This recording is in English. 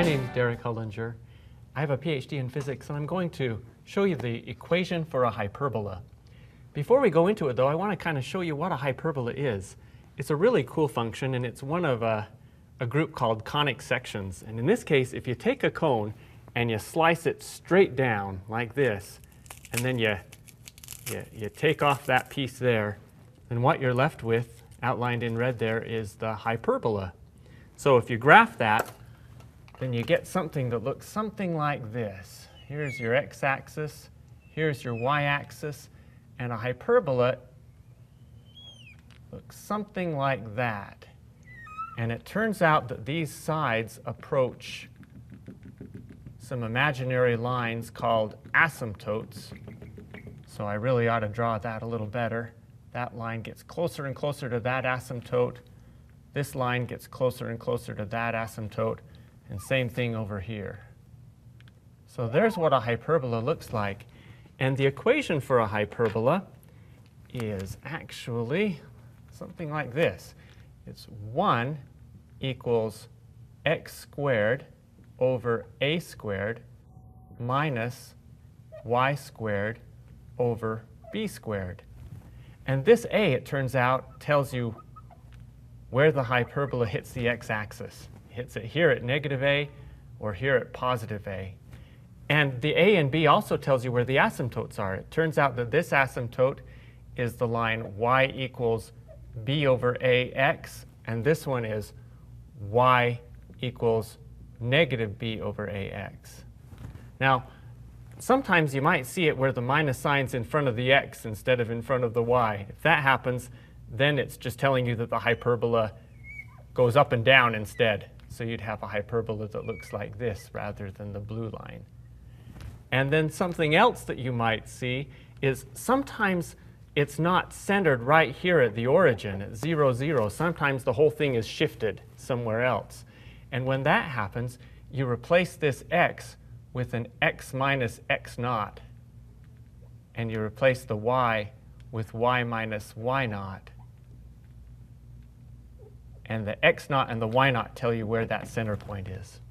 My name is Derek Hullinger. I have a PhD in physics, and I'm going to show you the equation for a hyperbola. Before we go into it, though, I want to kind of show you what a hyperbola is. It's a really cool function, and it's one of a group called conic sections. And in this case, if you take a cone and you slice it straight down like this, and then you take off that piece there, then what you're left with, outlined in red there, is the hyperbola. So if you graph that, then you get something that looks something like this. Here's your x-axis, here's your y-axis, and a hyperbola looks something like that. And it turns out that these sides approach some imaginary lines called asymptotes. So I really ought to draw that a little better. That line gets closer and closer to that asymptote. This line gets closer and closer to that asymptote. And same thing over here. So there's what a hyperbola looks like. And the equation for a hyperbola is actually something like this. It's 1 equals x squared over a squared minus y squared over b squared. And this a, it turns out, tells you where the hyperbola hits the x-axis. It hits it here at negative a or here at positive a. And the a and b also tells you where the asymptotes are. It turns out that this asymptote is the line y equals b over ax, and this one is y equals negative b over ax. Now, sometimes you might see it where the minus sign's in front of the x instead of in front of the y. If that happens, then it's just telling you that the hyperbola goes up and down instead. So you'd have a hyperbola that looks like this rather than the blue line. And then something else that you might see is sometimes it's not centered right here at the origin, at 0, 0. Sometimes the whole thing is shifted somewhere else. And when that happens, you replace this x with an x minus x naught. And you replace the y with y minus y naught. And the x naught and the y naught tell you where that center point is.